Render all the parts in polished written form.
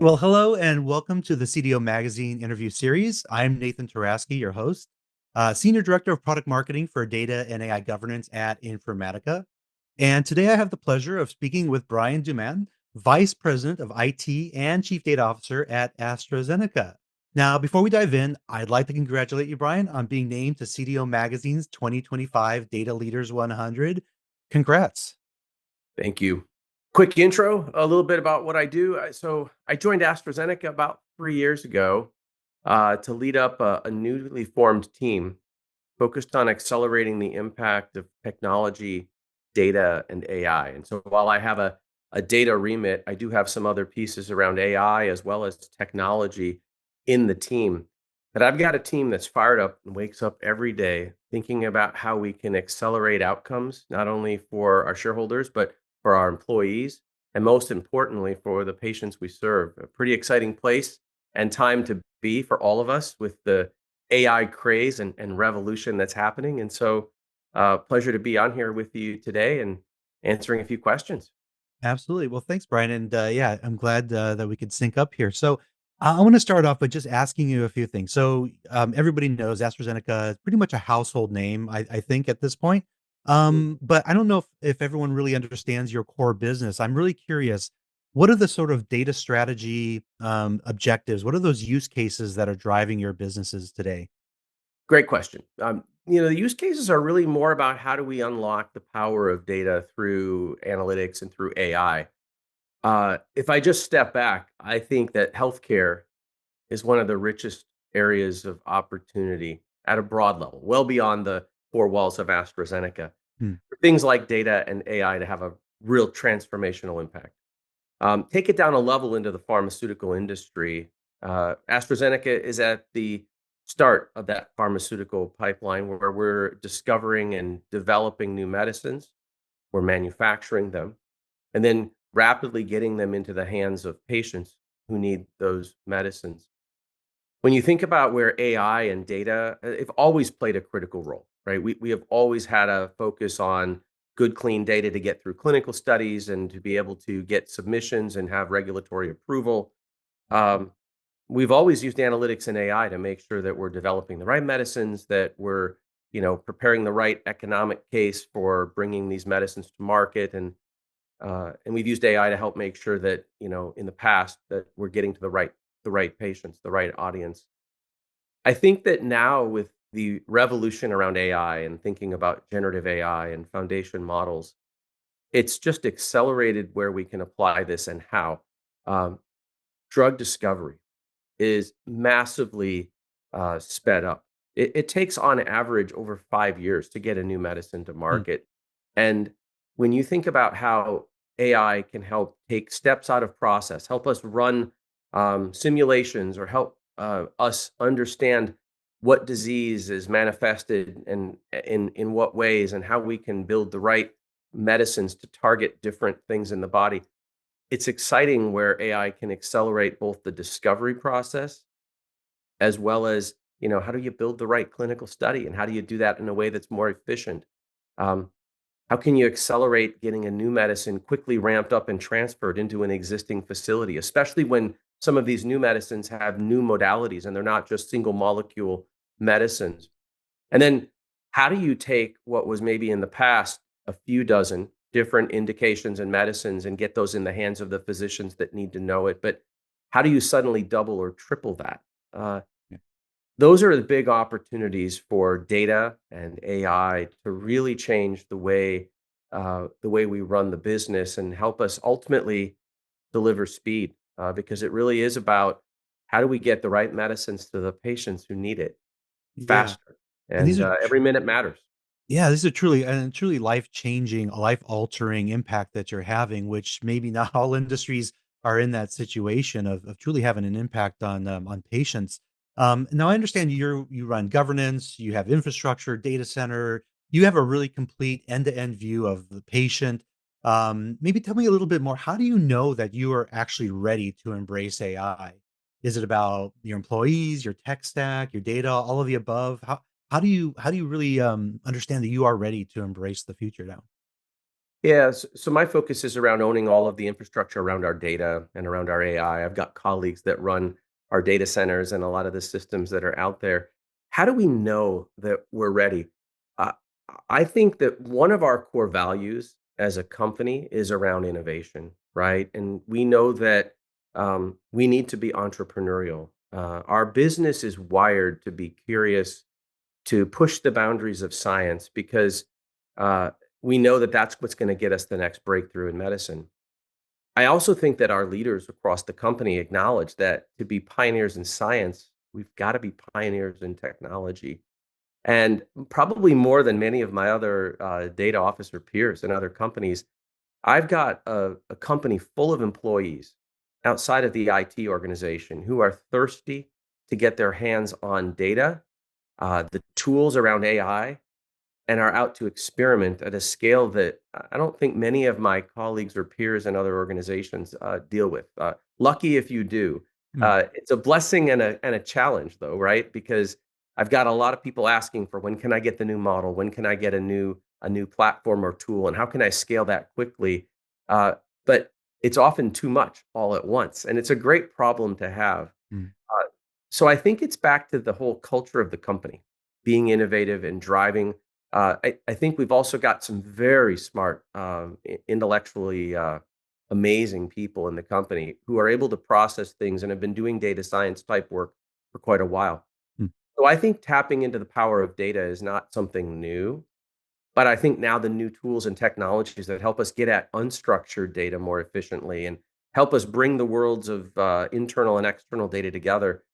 Well, hello and welcome to the CDO Magazine interview series. I'm Nathan Turajski, your host, Senior Director of Product Marketing for Data and AI Governance at Informatica. And today I have the pleasure of speaking with Brian Dummann, Vice President of IT and Chief Data Officer at AstraZeneca. Now, before we dive in, I'd like to congratulate you, Brian, on being named to CDO Magazine's 2025 Data Leaders 100. Congrats. Thank you. Quick intro, a little bit about what I do. So I joined AstraZeneca about 3 years ago to lead up a newly formed team focused on accelerating the impact of technology, data, and AI. And so while I have a data remit, I do have some other pieces around AI as well as technology in the team. But I've got a team that's fired up and wakes up every day thinking about how we can accelerate outcomes, not only for our shareholders, but for our employees, and most importantly, for the patients we serve. A pretty exciting place and time to be for all of us with the AI craze and revolution that's happening. And so, pleasure to be on here with you today and answering a few questions. Absolutely. Well, thanks, Brian. And yeah, I'm glad that we could sync up here. So I want to start off by just asking you a few things. So everybody knows AstraZeneca is pretty much a household name, I think, at this point. But I don't know if everyone really understands your core business. I'm really curious. What are the sort of data strategy objectives? What are those use cases that are driving your businesses today? Great question. The use cases are really more about how do we unlock the power of data through analytics and through AI. If I just step back, I think that healthcare is one of the richest areas of opportunity at a broad level, well beyond the four walls of AstraZeneca, Hmm. for things like data and AI to have a real transformational impact. Take it down a level into the pharmaceutical industry. AstraZeneca is at the start of that pharmaceutical pipeline where we're discovering and developing new medicines, we're manufacturing them, and then rapidly getting them into the hands of patients who need those medicines. When you think about where AI and data, have always played a critical role, right? We have always had a focus on good, clean data to get through clinical studies and to be able to get submissions and have regulatory approval. Um, we've always used analytics and AI to make sure that we're developing the right medicines, that we're preparing the right economic case for bringing these medicines to market, and we've used AI to help make sure that in the past that we're getting to the right patients, the right audience. I think that now with the revolution around AI and thinking about generative AI and foundation models, it's just accelerated where we can apply this and how. Um, Drug discovery is massively sped up. It takes on average over 5 years to get a new medicine to Hmm. market. And when you think about how AI can help take steps out of process, help us run simulations, or help us understand what disease is manifested and in what ways, and how we can build the right medicines to target different things in the body. It's exciting where AI can accelerate both the discovery process as well as, how do you build the right clinical study and how do you do that in a way that's more efficient? Um, how can you accelerate getting a new medicine quickly ramped up and transferred into an existing facility, especially when some of these new medicines have new modalities and they're not just single molecule medicines? And then how do you take what was maybe in the past a few dozen different indications and medicines and get those in the hands of the physicians that need to know it? But how do you suddenly double or triple that? Uh, those are the big opportunities for data and AI to really change the way we run the business and help us ultimately deliver speed. Because it really is about how do we get the right medicines to the patients who need it Yeah. faster, And these and are every minute matters. Yeah, this is a truly life-changing, life-altering impact that you're having, which maybe not all industries are in that situation of truly having an impact on patients. Now I understand you run governance, you have infrastructure, data center, you have a really complete end-to-end view of the patient. Maybe tell me a little bit more. How do you know that you are actually ready to embrace AI? Is it about your employees, your tech stack, your data, all of the above? How do you really, understand that you are ready to embrace the future now? Yeah, so my focus is around owning all of the infrastructure around our data and around our AI. I've got colleagues that run our data centers and a lot of the systems that are out there. How do we know that we're ready? Uh, I think that one of our core values as a company is around innovation, right? And we know that we need to be entrepreneurial. Our business is wired to be curious, to push the boundaries of science because uh, we know that that's what's going to get us the next breakthrough in medicine. I also think that our leaders across the company acknowledge that to be pioneers in science, we've got to be pioneers in technology. And probably more than many of my other data officer peers in other companies, I've got a company full of employees outside of the IT organization who are thirsty to get their hands on data, the tools around AI, and are out to experiment at a scale that I don't think many of my colleagues or peers in other organizations deal with. Lucky if you do. Mm, It's a blessing and a challenge, though, right? Because I've got a lot of people asking for when can I get the new model? When can I get a new platform or tool? And how can I scale that quickly? But it's often too much all at once, and it's a great problem to have. mm. Uh, so I think it's back to the whole culture of the company, being innovative and driving. I think we've also got some very smart, intellectually amazing people in the company who are able to process things and have been doing data science type work for quite a while. Mm. So I think tapping into the power of data is not something new, but I think now the new tools and technologies that help us get at unstructured data more efficiently and help us bring the worlds of internal and external data together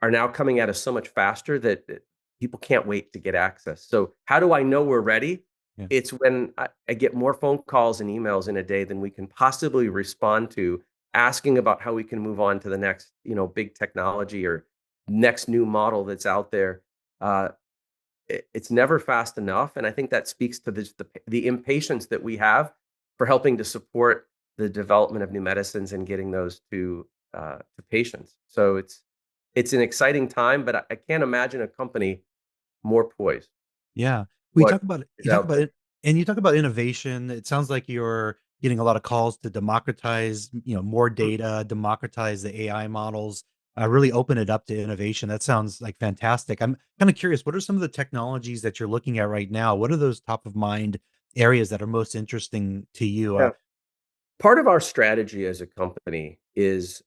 are now coming at us so much faster that people can't wait to get access. So, how do I know we're ready? Yeah. It's when I get more phone calls and emails in a day than we can possibly respond to, asking about how we can move on to the next, big technology or next new model that's out there. Uh, it's never fast enough, and I think that speaks to the impatience that we have for helping to support the development of new medicines and getting those to patients. So it's an exciting time, but I can't imagine a company more poised Yeah. We what talk about is you talk out about there. it and you talk about innovation. It sounds like you're getting a lot of calls to democratize, more Mhm. data, democratize the AI models, really open it up to innovation. That sounds like fantastic. I'm kind of curious, what are some of the technologies that you're looking at right now? What are those top of mind areas that are most interesting to you? Yeah. Part of our strategy as a company is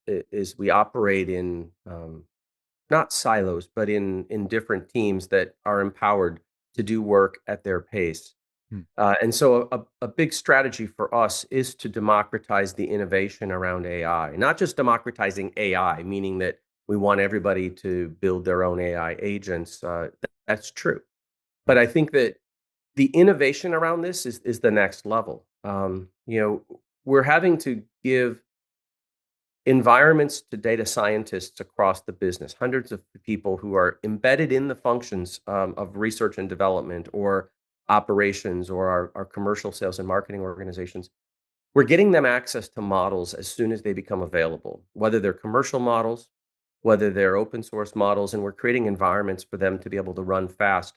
we operate in, not silos, but in different teams that are empowered to do work at their pace. Hmm, And so a big strategy for us is to democratize the innovation around AI, not just democratizing AI, meaning that we want everybody to build their own AI agents. That's true. hmm, But I think that the innovation around this is the next level. We're having to give environments to data scientists across the business, hundreds of people who are embedded in the functions of research and development or operations or our commercial sales and marketing organizations. We're getting them access to models as soon as they become available, whether they're commercial models, whether they're open source models, and we're creating environments for them to be able to run fast.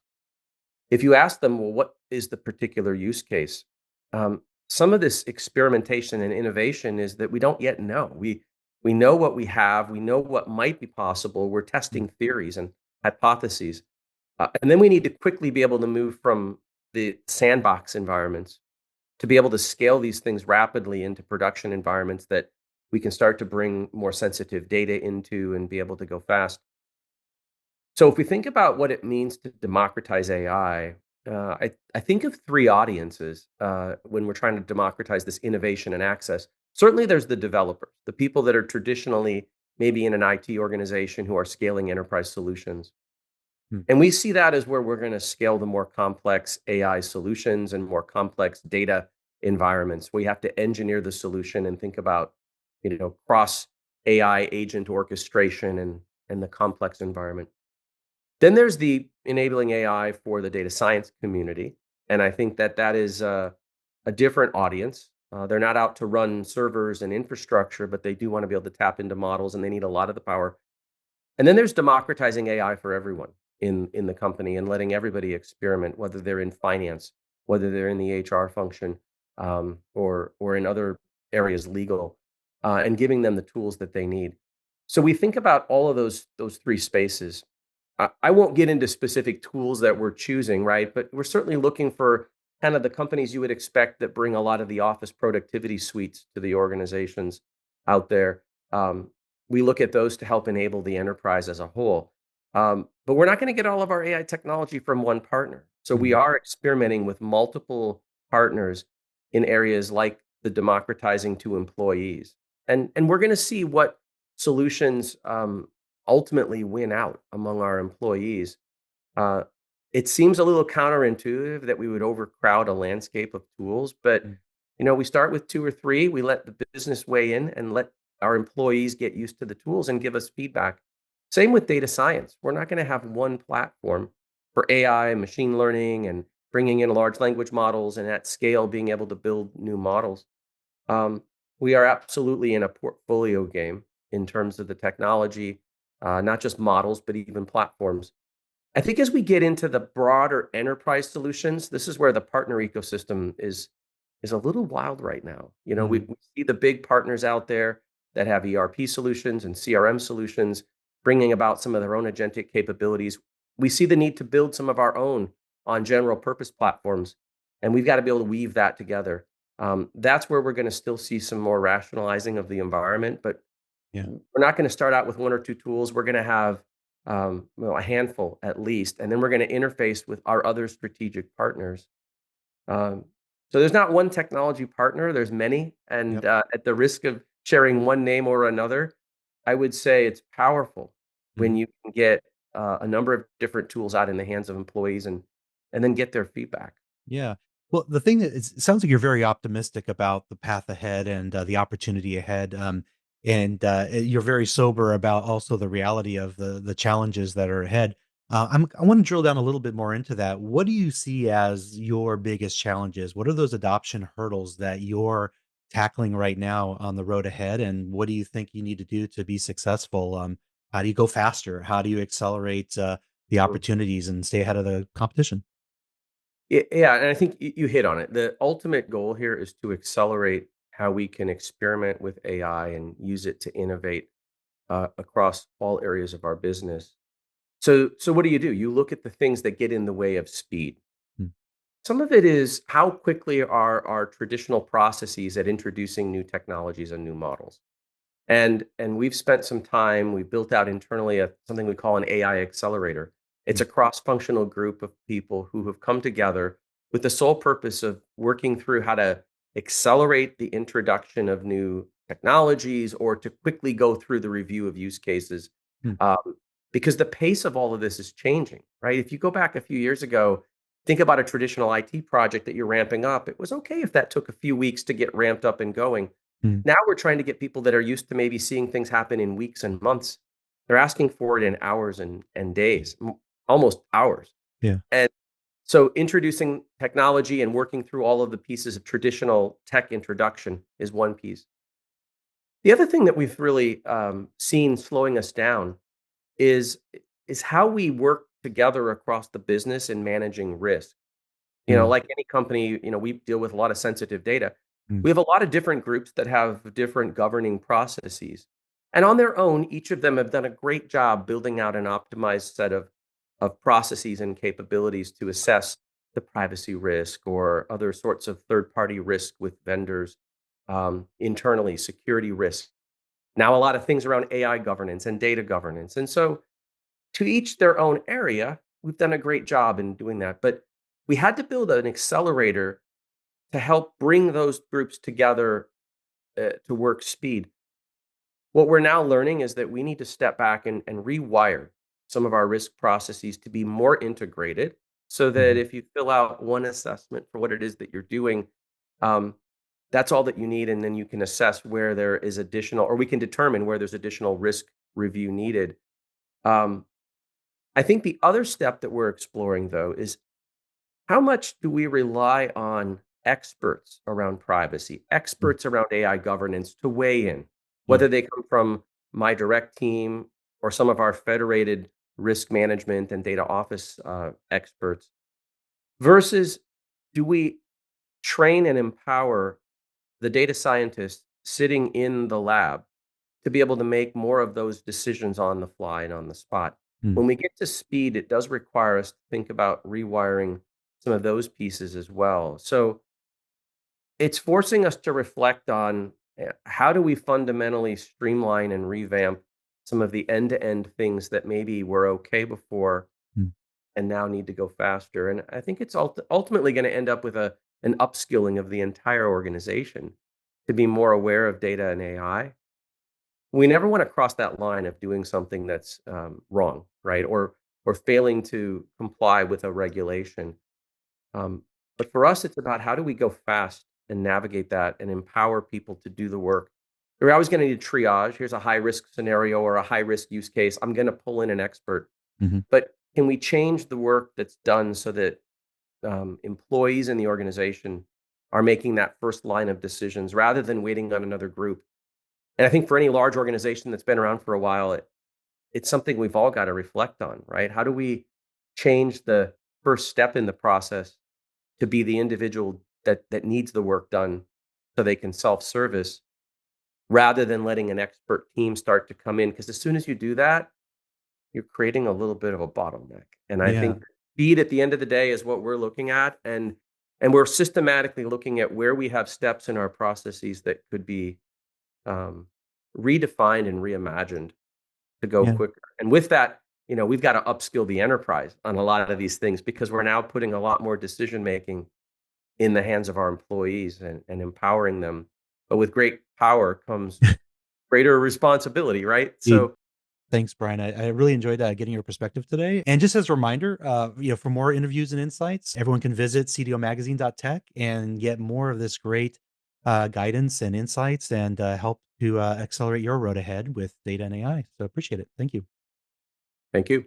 If you ask them, well, what is the particular use case? Some of this experimentation and innovation is that we don't yet know. We know what we have, we know what might be possible. We're hmm, testing theories and hypotheses, and then we need to quickly be able to move from the sandbox environments to be able to scale these things rapidly into production environments that we can start to bring more sensitive data into and be able to go fast. So if we think about what it means to democratize AI, I think of three audiences when we're trying to democratize this innovation and access. Certainly, there's the developers, the people that are traditionally maybe in an IT organization who are scaling enterprise solutions. hmm. And we see that as where we're going to scale the more complex AI solutions and more complex data environments. We have to engineer the solution and think about, cross AI agent orchestration and the complex environment. Then there's the enabling AI for the data science community, and I think that that is a different audience. They're not out to run servers and infrastructure, but they do want to be able to tap into models, and they need a lot of the power. And then there's democratizing AI for everyone in the company and letting everybody experiment, whether they're in finance, whether they're in the HR function. or in other areas legal, and giving them the tools that they need. So we think about all of those three spaces. I won't get into specific tools that we're choosing, right? But we're certainly looking for kind of the companies you would expect that bring a lot of the office productivity suites to the organizations out there. Um, we look at those to help enable the enterprise as a whole. But we're not going to get all of our AI technology from one partner. So we Mhm. are experimenting with multiple partners in areas like the democratizing to employees. And we're going to see what solutions ultimately win out among our employees. Uh, it seems a little counterintuitive that we would overcrowd a landscape of tools, but Mm. we start with two or three. We let the business weigh in and let our employees get used to the tools and give us feedback. Same with data science. We're not going to have one platform for AI, machine learning, and bringing in large language models and at scale being able to build new models. Um, we are absolutely in a portfolio game in terms of the technology, not just models, but even platforms. I think as we get into the broader enterprise solutions, this is where the partner ecosystem is a little wild right now. Mhm. We see the big partners out there that have ERP solutions and CRM solutions bringing about some of their own agentic capabilities. We see the need to build some of our own on general purpose platforms, and we've got to be able to weave that together. That's where we're going to still see some more rationalizing of the environment, but Yeah. we're not going to start out with one or two tools. We're going to have a handful at least, and then we're going to interface with our other strategic partners. Um, so there's not one technology partner. There's many, and Yep. at the risk of sharing one name or another, I would say it's powerful when Mhm. you can get a number of different tools out in the hands of employees and then get their feedback. Yeah. Well, the thing is, it sounds like you're very optimistic about the path ahead and the opportunity ahead. You're very sober about also the reality of the challenges that are ahead. I want to drill down a little bit more into that. What do you see as your biggest challenges? What are those adoption hurdles that you're tackling right now on the road ahead? And what do you think you need to do to be successful? How do you go faster? How do you accelerate the Mm. opportunities and stay ahead of the competition? Yeah, and I think you hit on it. The ultimate goal here is to accelerate how we can experiment with AI and use it to innovate across all areas of our business. So what do? You look at the things that get in the way of speed. Mm. Some of it is how quickly are our traditional processes at introducing new technologies and new models. And we've spent some time, we built out internally something we call an AI accelerator. It's Mm. a cross-functional group of people who have come together with the sole purpose of working through how to accelerate the introduction of new technologies or to quickly go through the review of use cases. Mm. Um, because the pace of all of this is changing, right? If you go back a few years ago, think about a traditional IT project that you're ramping up. It was okay if that took a few weeks to get ramped up and going. Mm. Now we're trying to get people that are used to maybe seeing things happen in weeks and months. They're asking for it in hours and days, almost hours. Yeah. And so introducing technology and working through all of the pieces of traditional tech introduction is one piece. The other thing that we've really seen slowing us down is is how we work together across the business in managing risk. Mm. Like any company, we deal with a lot of sensitive data. Mm. We have a lot of different groups that have different governing processes. And on their own, each of them have done a great job building out an optimized set of processes and capabilities to assess the privacy risk or other sorts of third party risk with vendors, internally, security risk. Now, a lot of things around AI governance and data governance. And so to each their own area. We've done a great job in doing that, but we had to build an accelerator to help bring those groups together to work speed. What we're now learning is that we need to step back and rewire some of our risk processes to be more integrated so that Mhm. if you fill out one assessment for what it is that you're doing, um, that's all that you need. And then you can assess where there is additional, or we can determine where there's additional risk review needed. Um, I think the other step that we're exploring, though, is how much do we rely on experts around privacy, Mm. experts around AI governance to weigh in, Yeah. whether they come from my direct team or some of our federated risk management and data office experts, versus do we train and empower the data scientists sitting in the lab to be able to make more of those decisions on the fly and on the spot. Mm, When we get to speed, it does require us to think about rewiring some of those pieces as well. So it's forcing us to reflect on how do we fundamentally streamline and revamp some of the end to end things that maybe were okay before mm. and now need to go faster. And I think it's ultimately going to end up with an upskilling of the entire organization to be more aware of data and AI. We never want to cross that line of doing something that's wrong, right? Or failing to comply with a regulation. Um, but for us, it's about how do we go fast and navigate that and empower people to do the work. We're always going to need triage. Here's a high risk scenario or a high risk use case. I'm going to pull in an expert. Mhm. But can we change the work that's done so that employees in the organization are making that first line of decisions rather than waiting on another group? And I think for any large organization that's been around for a while, it's something we've all got to reflect on, right? How do we change the first step in the process to be the individual that needs the work done so they can self-service rather than letting an expert team start to come in? Because as soon as you do that, you're creating a little bit of a bottleneck. And I Yeah. think speed at the end of the day is what we're looking at. And we're systematically looking at where we have steps in our processes that could be redefined and reimagined to go Yeah. quicker. And with that, we've got to upskill the enterprise on a lot of these things because we're now putting a lot more decision making in the hands of our employees and empowering them. But with great power comes greater responsibility, right? Indeed. So Thanks, Brian. I really enjoyed getting your perspective today. And just as a reminder, for more interviews and insights, everyone can visit cdomagazine.tech and get more of this great guidance and insights and help to accelerate your road ahead with data and AI. So appreciate it. Thank you. thank you.